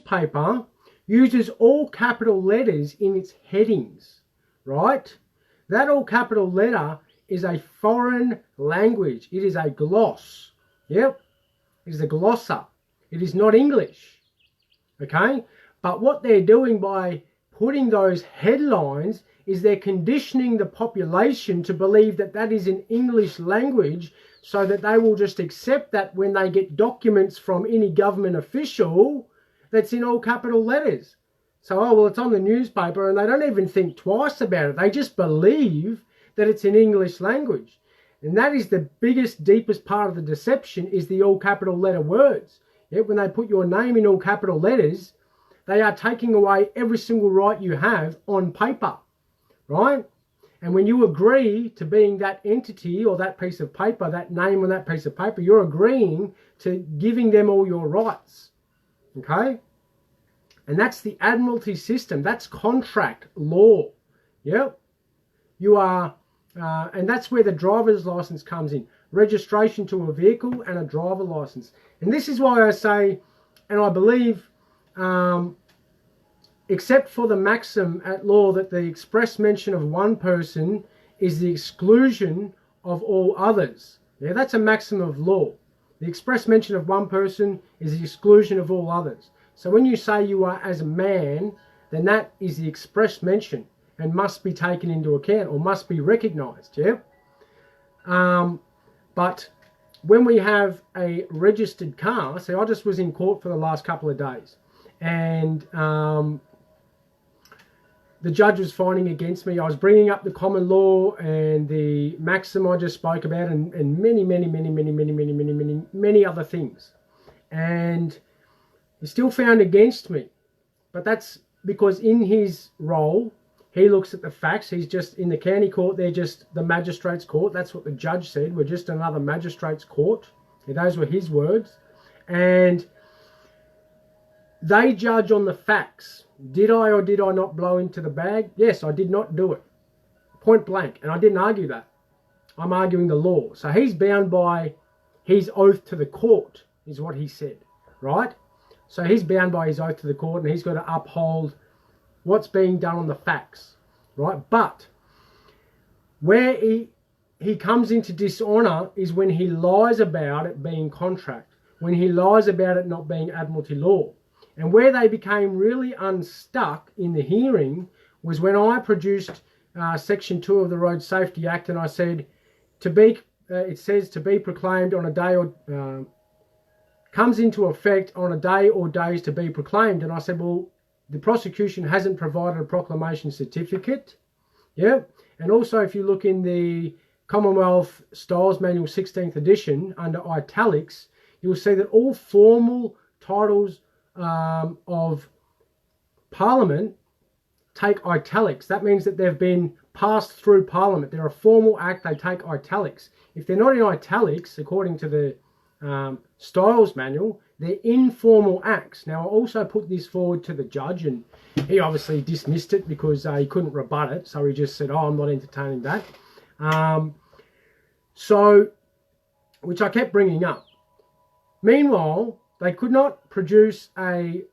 newspaper uses all capital letters in its headings, right? That all capital letter is a foreign language. It is a gloss. Yep, it is a glossa. It is not English, okay? But what they're doing by putting those headlines is they're conditioning the population to believe that that is an English language, so that they will just accept that when they get documents from any government official that's in all capital letters. So, oh, well, it's on the newspaper, and they don't even think twice about it. They just believe that it's in English language. And that is the biggest, deepest part of the deception, is the all capital letter words. Yeah, when they put your name in all capital letters, they are taking away every single right you have on paper, right? And when you agree to being that entity or that piece of paper, that name on that piece of paper, you're agreeing to giving them all your rights, okay? And that's the Admiralty system. That's contract law, yeah? You are, and that's where the driver's license comes in. Registration to a vehicle and a driver license. And this is why I say, and I believe, except for the maxim at law that the express mention of one person is the exclusion of all others. Yeah, that's a maxim of law. The express mention of one person is the exclusion of all others. So when you say you are as a man, then that is the express mention and must be taken into account or must be recognized, yeah? But when we have a registered car, so I just was in court for the last couple of days, and the judge was finding against me. I was bringing up the common law and the maxim I just spoke about, and many other things. And he still found against me. But that's because in his role, he looks at the facts. He's just in the county court. They're just the magistrate's court. That's what the judge said. We're just another magistrate's court. And those were his words. And they judge on the facts. Did I or did I not blow into the bag? Yes, I did not do it. Point blank. And I didn't argue that. I'm arguing the law. So he's bound by his oath to the court, is what he said, right? So he's bound by his oath to the court, and he's got to uphold what's being done on the facts, right? But where he comes into dishonour is when he lies about it being contract, when he lies about it not being Admiralty law. And where they became really unstuck in the hearing was when I produced Section 2 of the Road Safety Act, and I said, it says to be proclaimed on a day or comes into effect on a day or days to be proclaimed. And I said, well, the prosecution hasn't provided a proclamation certificate. Yeah. And also, if you look in the Commonwealth Styles Manual 16th edition under italics, you'll see that all formal titles of Parliament take italics. That means that they've been passed through Parliament. They're a formal act, they take italics. If they're not in italics, according to the Styles Manual, they're informal acts. Now, I also put this forward to the judge, and he obviously dismissed it because he couldn't rebut it. So he just said, oh, I'm not entertaining that. Which I kept bringing up. Meanwhile, they could not produce a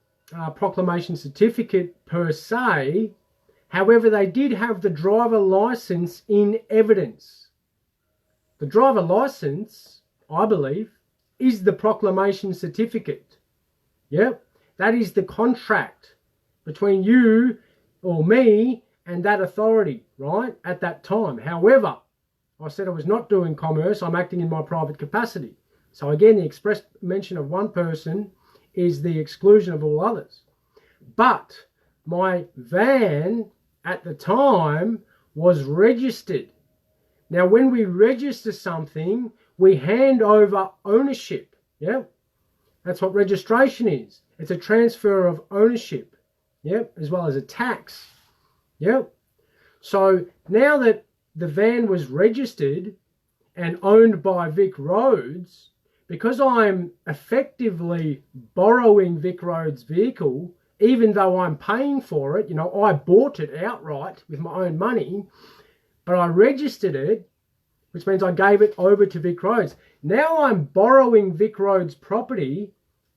proclamation certificate per se. However, they did have the driver license in evidence. The driver license, I believe, is the proclamation certificate. Yep, that is the contract between you or me and that authority, right, at that time. However, I said I was not doing commerce, I'm acting in my private capacity. So again, the express mention of one person is the exclusion of all others. But my van at the time was registered. Now, when we register something, we hand over ownership. Yeah, that's what registration is. It's a transfer of ownership. Yeah, as well as a tax. Yeah. So now that the van was registered and owned by Vic Roads, because I'm effectively borrowing Vic Roads' vehicle, even though I'm paying for it, you know, I bought it outright with my own money, but I registered it, which means I gave it over to Vic Roads. Now I'm borrowing Vic Roads' property.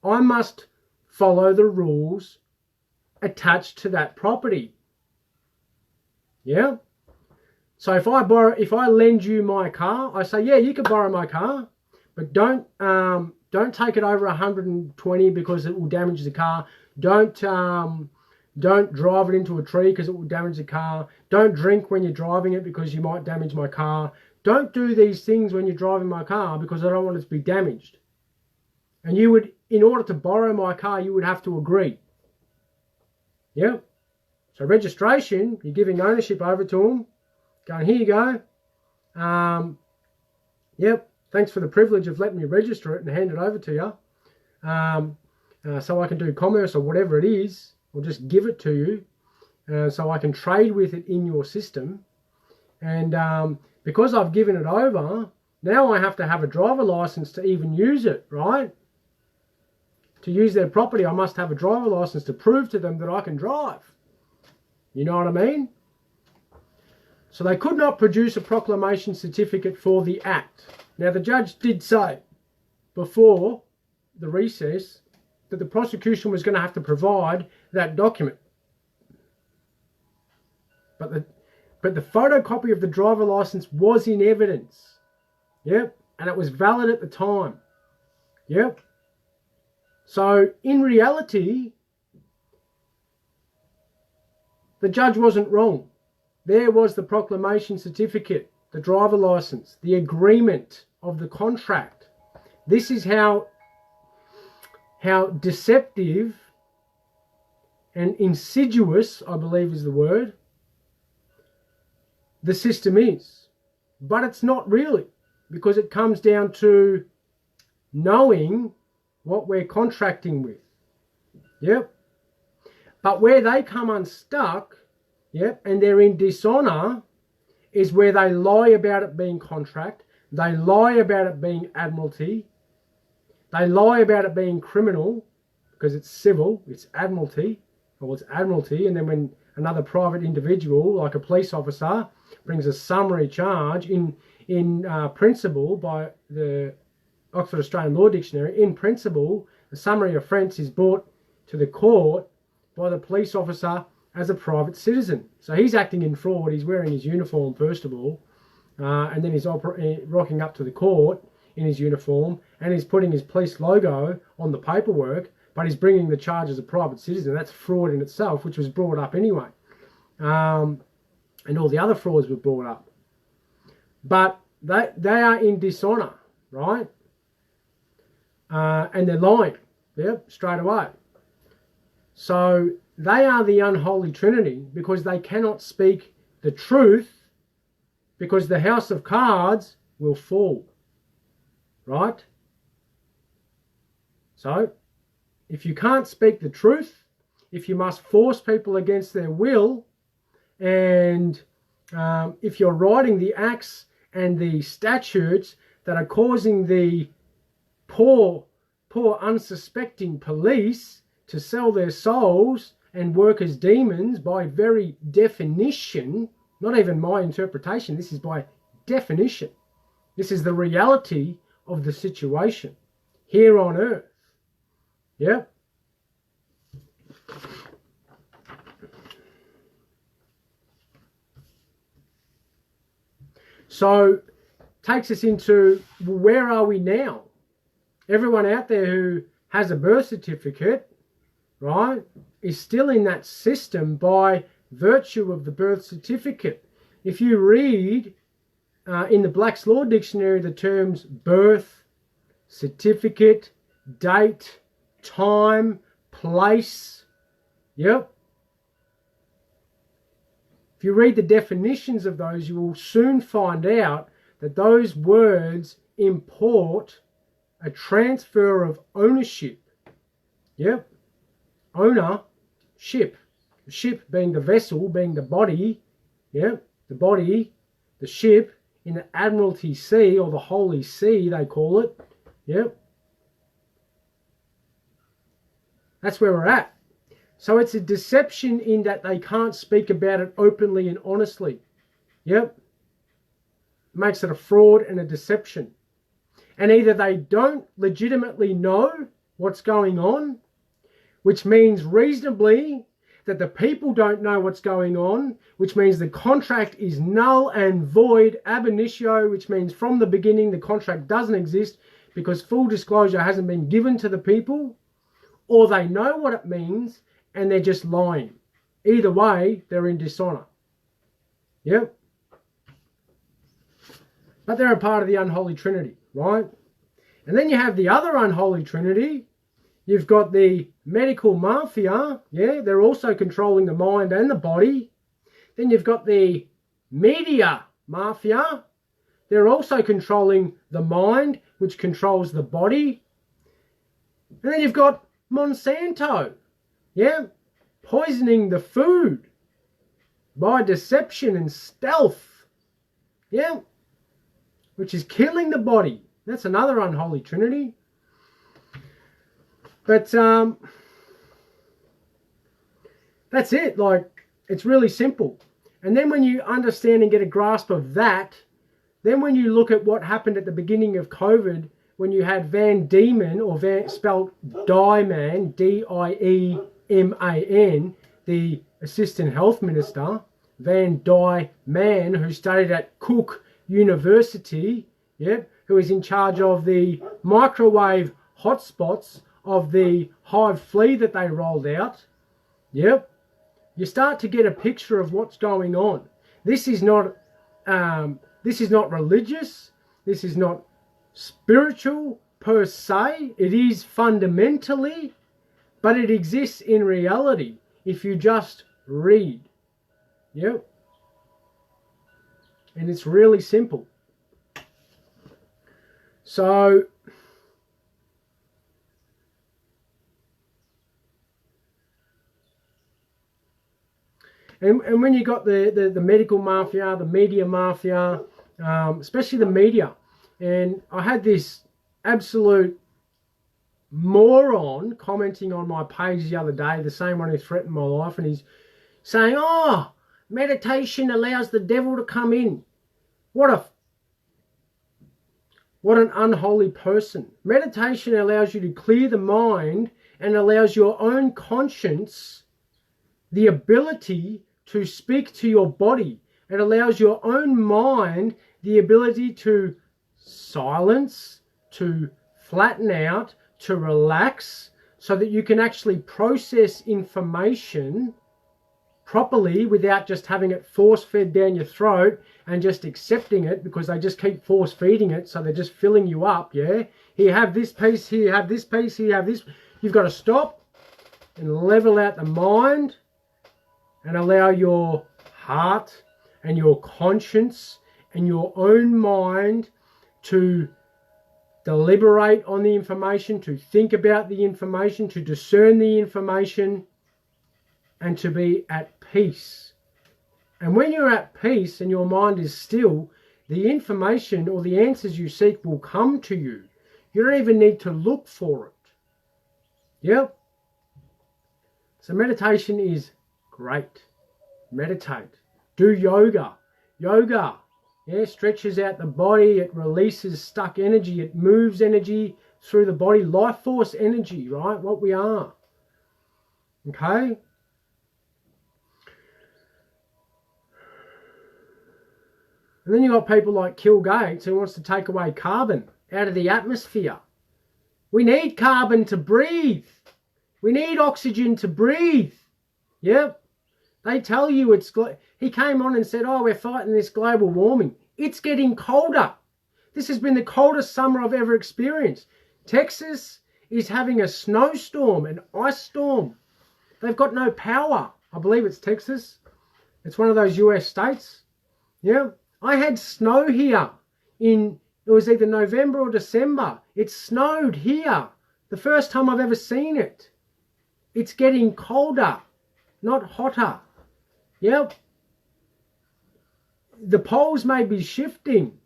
I must follow the rules attached to that property. Yeah? So if I lend you my car, I say, yeah, you can borrow my car, but don't take it over 120 because it will damage the car. Don't drive it into a tree because it will damage the car. Don't drink when you're driving it because you might damage my car. Don't do these things when you're driving my car because I don't want it to be damaged. And you would, in order to borrow my car, you would have to agree. Yeah. So registration, you're giving ownership over to them. Going, here you go. Yep. Thanks for the privilege of letting me register it and hand it over to you. So I can do commerce or whatever it is, or just give it to you. So I can trade with it in your system. And because I've given it over, now I have to have a driver license to even use it, right? To use their property, I must have a driver license to prove to them that I can drive. You know what I mean? So they could not produce a proclamation certificate for the act. Now the judge did say before the recess that the prosecution was going to have to provide that document. But the photocopy of the driver license was in evidence. Yep. And it was valid at the time. Yep. So in reality, the judge wasn't wrong. There was the proclamation certificate, the driver license, the agreement of the contract. This is how deceptive and insidious, I believe is the word, the system is. But it's not really, because it comes down to knowing what we're contracting with. Yep. But where they come unstuck, yep, and they're in dishonor, is where they lie about it being contract, they lie about it being admiralty, they lie about it being criminal, because it's civil, it's admiralty, or it's admiralty, and then when another private individual, like a police officer, brings a summary charge in principle by the Oxford Australian Law Dictionary, in principle, a summary offence is brought to the court by the police officer as a private citizen. So he's acting in fraud, he's wearing his uniform first of all, and then he's rocking up to the court in his uniform, and he's putting his police logo on the paperwork, but he's bringing the charge as a private citizen. That's fraud in itself, which was brought up anyway. And all the other frauds were brought up. But they are in dishonor, right? And they're lying, yep, straight away. So they are the unholy Trinity because they cannot speak the truth, because the house of cards will fall, right? So if you can't speak the truth, if you must force people against their will, and if you're writing the acts and the statutes that are causing the poor unsuspecting police to sell their souls and work as demons, by very definition, not even my interpretation, this is by definition. This is the reality of the situation here on earth. Yeah. So takes us into, where are we now? Everyone out there who has a birth certificate, right, is still in that system by virtue of the birth certificate. If you read in the Black's Law Dictionary the terms birth, certificate, date, time, place, yep. If you read the definitions of those, you will soon find out that those words import a transfer of ownership. Yep. Owner, ship. The ship being the vessel, being the body. Yep. The body, the ship in the Admiralty Sea, or the Holy See, they call it. Yep. That's where we're at. So it's a deception in that they can't speak about it openly and honestly. Yep. Makes it a fraud and a deception. And either they don't legitimately know what's going on, which means reasonably that the people don't know what's going on, which means the contract is null and void ab initio, which means from the beginning the contract doesn't exist because full disclosure hasn't been given to the people, or they know what it means and they're just lying. Either way, they're in dishonor. Yep. But they're a part of the unholy Trinity, right? And then you have the other unholy Trinity. You've got the medical mafia. Yeah, they're also controlling the mind and the body. Then you've got the media mafia. They're also controlling the mind, which controls the body. And then you've got Monsanto. Yeah, poisoning the food by deception and stealth. Yeah, which is killing the body. That's another unholy Trinity. But that's it. Like, it's really simple. And then when you understand and get a grasp of that, then when you look at what happened at the beginning of COVID, when you had Van Diemen, or spelled Dieman, D-I-E-M-A-N, the Assistant Health Minister, Van Dieman, who studied at Cook University, yep, who is in charge of the microwave hotspots of the hive flea that they rolled out. Yep, you start to get a picture of what's going on. This is not religious. This is not spiritual per se. It is fundamentally, but it exists in reality if you just read. Yep. And it's really simple. So and when you got the medical mafia, the media mafia, especially the media, and I had this absolute moron commenting on my page the other day, the same one who threatened my life, and he's saying, oh, meditation allows the devil to come in. What an unholy person. Meditation allows you to clear the mind and allows your own conscience the ability to speak to your body. It allows your own mind the ability to silence, to flatten out, to relax, so that you can actually process information properly without just having it force-fed down your throat and just accepting it because they just keep force-feeding it, so they're just filling you up, yeah? Here, have this piece, here, have this piece, here, have this. You've got to stop and level out the mind and allow your heart and your conscience and your own mind to deliberate on the information, to think about the information, to discern the information, and to be at peace. And when you're at peace and your mind is still, the information or the answers you seek will come to you. You don't even need to look for it. Yep. So meditation is great. Meditate. Do yoga. Yoga, yeah, stretches out the body. It releases stuck energy. It moves energy through the body. Life force energy, right? What we are. Okay? And then you got people like Bill Gates who wants to take away carbon out of the atmosphere. We need carbon to breathe. We need oxygen to breathe. Yep. They tell you it's... He came on and said, oh, we're fighting this global warming. It's getting colder. This has been the coldest summer I've ever experienced. Texas is having a snowstorm, an ice storm. They've got no power. I believe it's Texas. It's one of those US states. Yeah. I had snow here it was either November or December. It snowed here. The first time I've ever seen it. It's getting colder, not hotter. Yep. The poles may be shifting.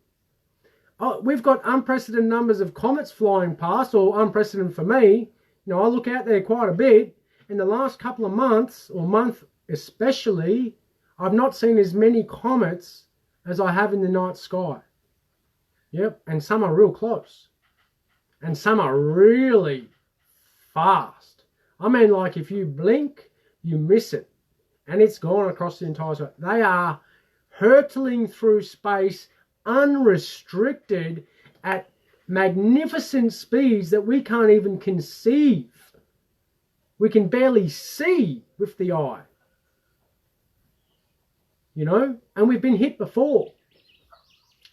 Oh, we've got unprecedented numbers of comets flying past, or unprecedented for me. You know, I look out there quite a bit. In the last couple of months, or month especially, I've not seen as many comets as I have in the night sky. Yep, and some are real close. And some are really fast. I mean, like, if you blink, you miss it. And it's gone across the entire site. They are hurtling through space unrestricted at magnificent speeds that we can't even conceive. We can barely see with the eye. You know? And we've been hit before.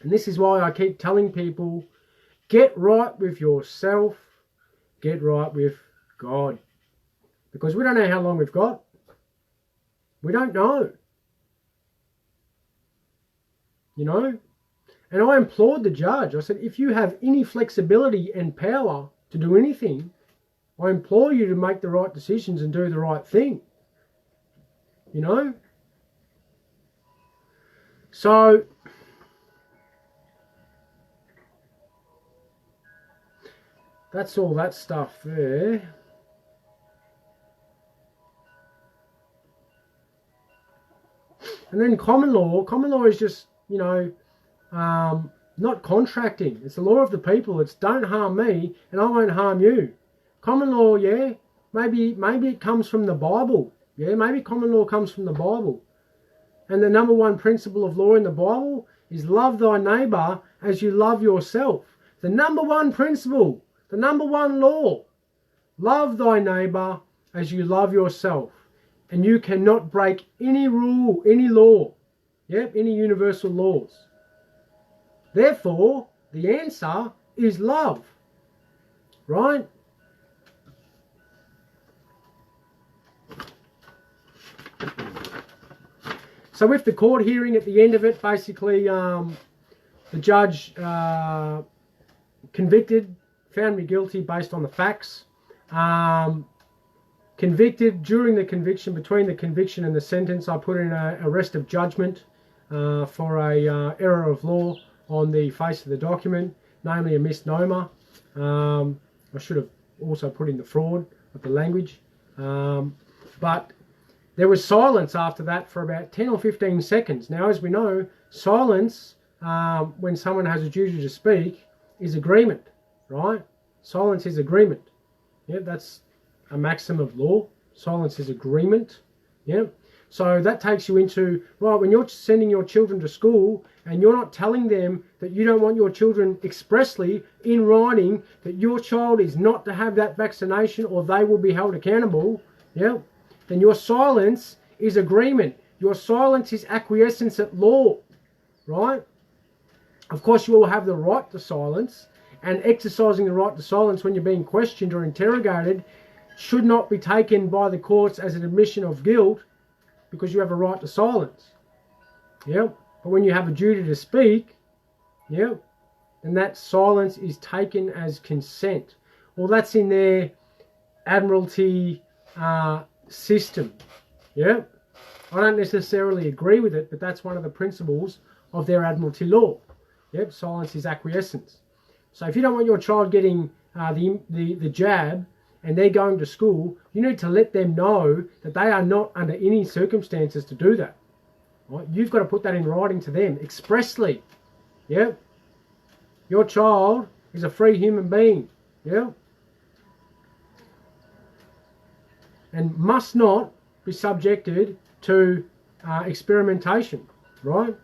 And this is why I keep telling people, get right with yourself, get right with God. Because we don't know how long we've got. We don't know. You know? And I implored the judge. I said, if you have any flexibility and power to do anything, I implore you to make the right decisions and do the right thing. You know? So, that's all that stuff there. And then common law is just, you know, not contracting. It's the law of the people. It's don't harm me and I won't harm you. Common law, yeah, maybe it comes from the Bible. Yeah, maybe common law comes from the Bible. And the number one principle of law in the Bible is love thy neighbor as you love yourself. The number one principle, the number one law, love thy neighbor as you love yourself. And you cannot break any rule, any law, yep, any universal laws. Therefore, the answer is love, right? So with the court hearing at the end of it, basically the judge convicted, found me guilty based on the facts. Convicted. During the conviction, between the conviction and the sentence, I put in a arrest of judgment for a error of law on the face of the document, namely a misnomer. I should have also put in the fraud of the language. But there was silence after that for about 10 or 15 seconds. Now, as we know, silence, when someone has a duty to speak, is agreement, right? Silence is agreement. Yeah, that's a maxim of law. Silence is agreement. Yeah. So that takes you into, right, when you're sending your children to school and you're not telling them that you don't want your children expressly in writing that your child is not to have that vaccination or they will be held accountable, yeah, then your silence is agreement. Your silence is acquiescence at law, right? Of course, you will have the right to silence, and exercising the right to silence when you're being questioned or interrogated should not be taken by the courts as an admission of guilt because you have a right to silence. Yeah. But when you have a duty to speak, yeah, then that silence is taken as consent. Well, that's in their admiralty system. Yeah. I don't necessarily agree with it, but that's one of the principles of their admiralty law. Yep, silence is acquiescence. So if you don't want your child getting the jab and they're going to school, you need to let them know that they are not under any circumstances to do that. Right? You've got to put that in writing to them expressly. Yeah. Your child is a free human being. Yeah. And must not be subjected to experimentation. Right.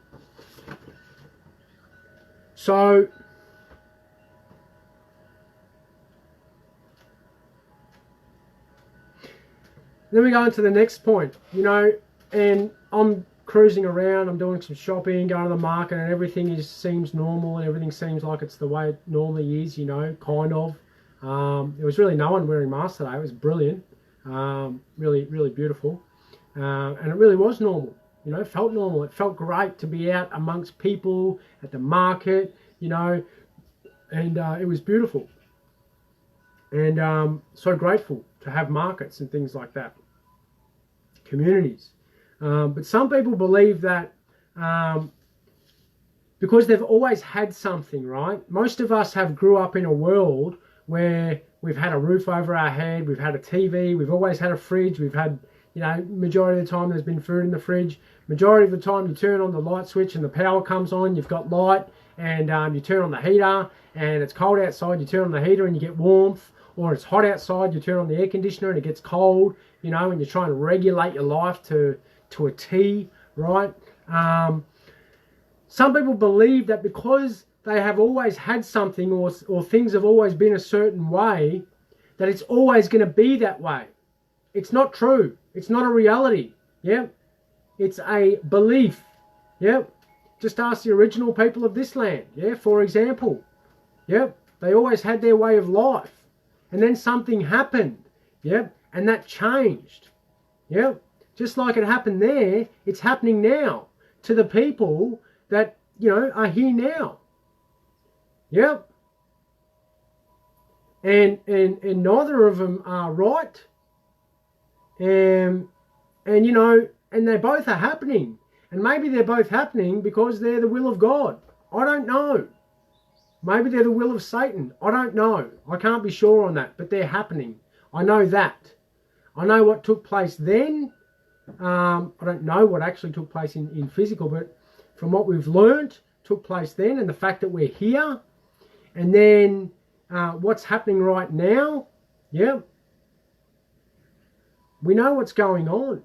So then we go into the next point, you know, and I'm cruising around, I'm doing some shopping, going to the market, and everything seems normal and everything seems like it's the way it normally is, you know, kind of. There was really no one wearing masks today. It was brilliant, really, really beautiful, and it really was normal. You know, it felt normal. It felt great to be out amongst people at the market, you know, and it was beautiful. And so grateful to have markets and things like that, communities. But some people believe that because they've always had something, right? Most of us have grew up in a world where we've had a roof over our head, we've had a TV, we've always had a fridge, we've had, you know, majority of the time there's been food in the fridge. Majority of the time you turn on the light switch and the power comes on, you've got light, and you turn on the heater and it's cold outside, you turn on the heater and you get warmth. or it's hot outside, you turn on the air conditioner and it gets cold, you know, and you're trying to regulate your life to a T, right? Some people believe that because they have always had something, or things have always been a certain way, that it's always going to be that way. It's not true. It's not a reality. Yeah, it's a belief. Yeah, just ask the original people of this land. Yeah, for example. Yeah, they always had their way of life, and then something happened. Yeah, and that changed. Yeah, just like it happened there, it's happening now to the people that, you know, are here now. Yep. And neither of them are right. And you know, and they both are happening. And maybe they're both happening because they're the will of God. I don't know. Maybe they're the will of Satan. I don't know. I can't be sure on that, but they're happening. I know that. I know what took place then. I don't know what actually took place in physical, but from what we've learned, took place then, and the fact that we're here, and then what's happening right now, yeah, we know what's going on.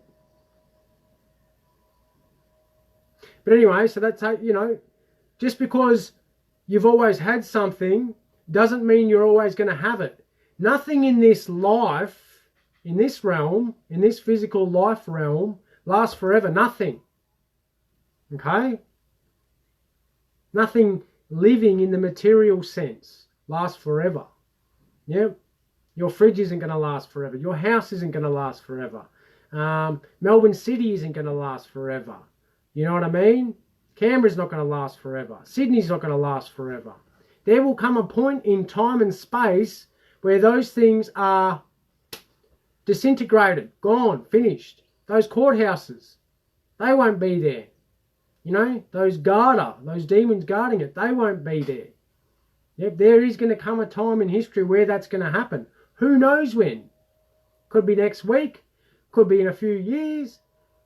But anyway, so that's how, you know, just because you've always had something doesn't mean you're always going to have it. Nothing in this life, in this realm, in this physical life realm, lasts forever. Nothing. Okay? Nothing living in the material sense lasts forever. Yep. Your fridge isn't going to last forever. Your house isn't going to last forever. Melbourne City isn't going to last forever. You know what I mean? Canberra's not going to last forever. Sydney's not going to last forever. There will come a point in time and space where those things are disintegrated, gone, finished. Those courthouses, they won't be there. You know, those demons guarding it, they won't be there. Yep, there is going to come a time in history where that's going to happen. Who knows when? Could be next week, could be in a few years,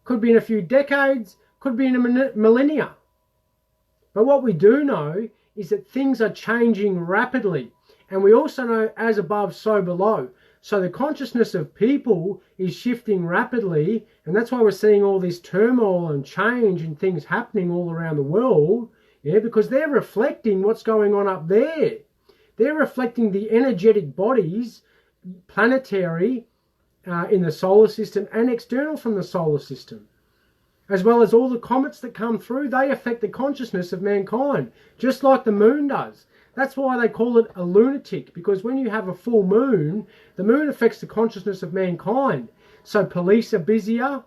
could be in a few decades, could be in a millennia. But what we do know is that things are changing rapidly. And we also know as above, so below. So the consciousness of people is shifting rapidly, and that's why we're seeing all this turmoil and change and things happening all around the world, yeah, because they're reflecting what's going on up there. They're reflecting the energetic bodies, planetary, in the solar system and external from the solar system. As well as all the comets that come through, they affect the consciousness of mankind, just like the moon does. That's why they call it a lunatic, because when you have a full moon, the moon affects the consciousness of mankind. So police are busier,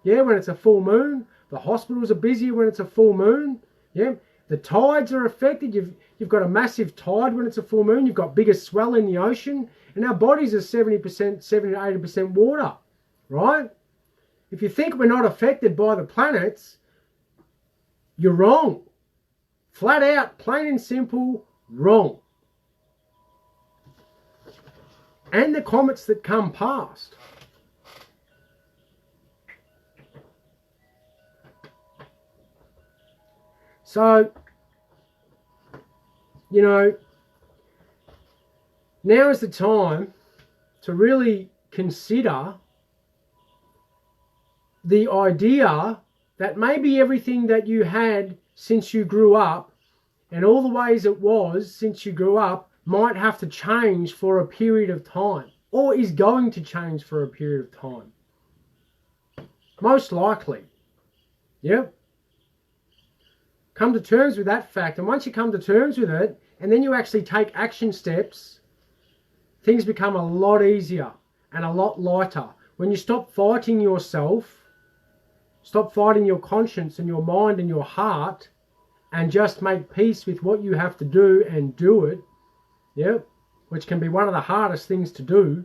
yeah, when it's a full moon. The hospitals are busier when it's a full moon, yeah. The tides are affected. You've got a massive tide when it's a full moon. You've got bigger swell in the ocean. And our bodies are 70% to 80% water, right? If you think we're not affected by the planets, you're wrong. Flat out, plain and simple, wrong. And the comets that come past. So, you know, now is the time to really consider the idea that maybe everything that you had since you grew up and all the ways it was since you grew up might have to change for a period of time, or is going to change for a period of time. Most likely. Yep. Come to terms with that fact, and once you come to terms with it, and then you actually take action steps, things become a lot easier and a lot lighter. When you stop fighting yourself, stop fighting your conscience and your mind and your heart, and just make peace with what you have to do and do it, yep, which can be one of the hardest things to do,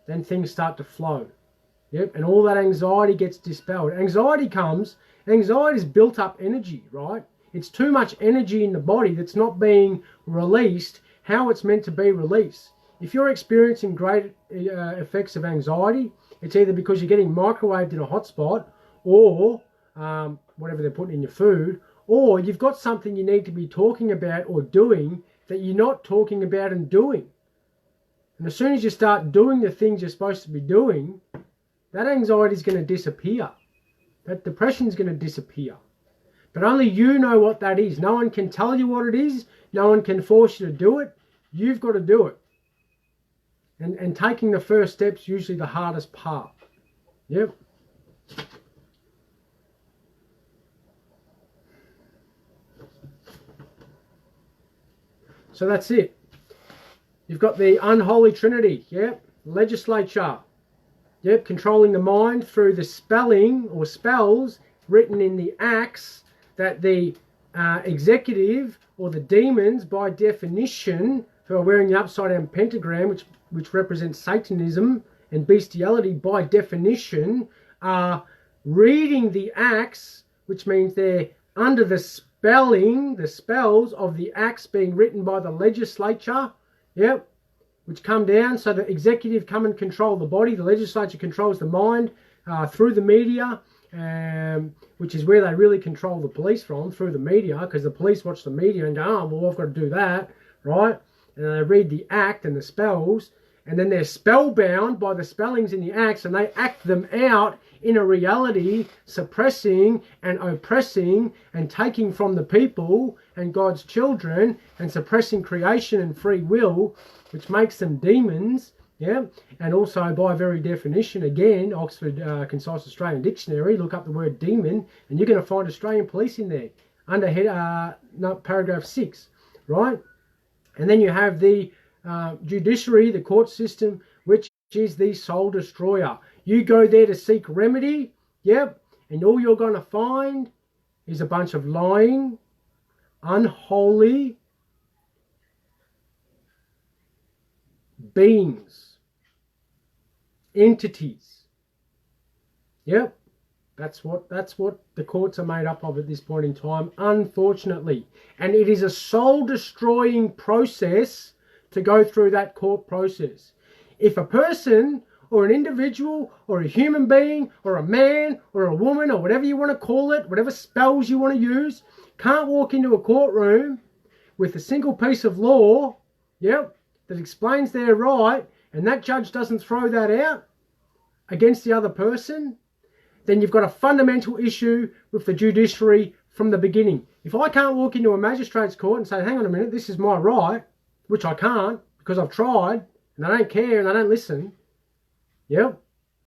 then things start to flow. Yep, and all that anxiety gets dispelled. Anxiety is built up energy, right? It's too much energy in the body that's not being released how it's meant to be released. If you're experiencing great effects of anxiety, it's either because you're getting microwaved in a hot spot, or whatever they're putting in your food, or you've got something you need to be talking about or doing that you're not talking about and doing. And as soon as you start doing the things you're supposed to be doing, that anxiety is going to disappear. That depression is going to disappear. But only you know what that is. No one can tell you what it is. No one can force you to do it. You've got to do it. And taking the first step's usually the hardest part. Yep. So that's it. You've got the unholy Trinity, yep, legislature, yep, controlling the mind through the spelling or spells written in the acts that the executive or the demons, by definition, who are wearing the upside down pentagram, which represents Satanism and bestiality, by definition, are reading the acts, which means they're under the spells of the acts being written by the legislature, yep, which come down. So the executive come and control the body. The legislature controls the mind through the media, which is where they really control the police from, through the media, because the police watch the media and go, oh, well, I've got to do that, right? And they read the act and the spells, and then they're spellbound by the spellings in the acts, and they act them out in a reality, suppressing and oppressing and taking from the people and God's children and suppressing creation and free will, which makes them demons, yeah? And also, by very definition, again, Oxford Concise Australian Dictionary, look up the word demon, and you're going to find Australian police in there, under paragraph 6, right? And then you have the judiciary, the court system, which is the soul destroyer. You go there to seek remedy, yep, and all you're going to find is a bunch of lying, unholy beings, entities. Yep, that's what the courts are made up of at this point in time, unfortunately. And it is a soul-destroying process to go through that court process. If a person or an individual or a human being or a man or a woman or whatever you want to call it, whatever spells you want to use, can't walk into a courtroom with a single piece of law, yep, that explains their right, and that judge doesn't throw that out against the other person, then you've got a fundamental issue with the judiciary from the beginning. If I can't walk into a magistrate's court and say, hang on a minute, this is my right, which I can't because I've tried, and they don't care and they don't listen, yep,